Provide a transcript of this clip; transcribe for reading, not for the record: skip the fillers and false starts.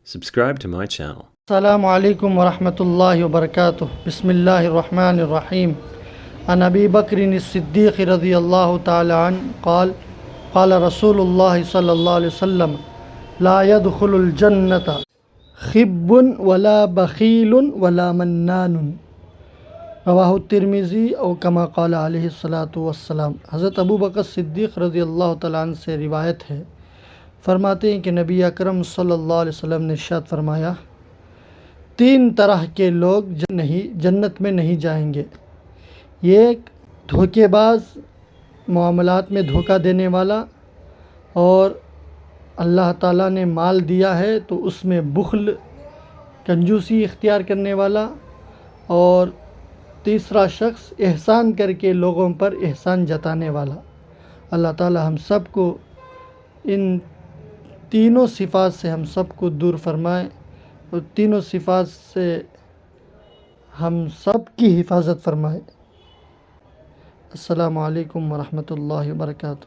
Subscribe to my channel. السلام علیکم ورحمۃ اللہ وبرکاتہ۔ بسم اللہ الرحمن الرحیم۔ عن ابی بکر الصدیق رضی اللہ تعالی عنہ قال قال رسول اللہ صلی اللہ علیہ وسلم لا يدخل الجنۃ خب ولا بخیل ولا منان، رواہ الترمذی او کما قال علیہ الصلاۃ والسلام۔ حضرت ابو بکر صدیق رضی اللہ تعالیٰ عنہ سے روایت ہے، فرماتے ہیں کہ نبی اکرم صلی اللہ علیہ وسلم نے ارشاد فرمایا، تین طرح کے لوگ جنت میں نہیں جائیں گے۔ ایک دھوکے باز، معاملات میں دھوکہ دینے والا، اور اللہ تعالیٰ نے مال دیا ہے تو اس میں بخل، کنجوسی اختیار کرنے والا، اور تیسرا شخص احسان کر کے لوگوں پر احسان جتانے والا۔ اللہ تعالیٰ ہم سب کو ان تینوں صفات سے ہم سب کو دور فرمائے، اور تینوں صفات سے ہم سب کی حفاظت فرمائے۔ السلام علیکم ورحمۃ اللہ وبرکاتہ۔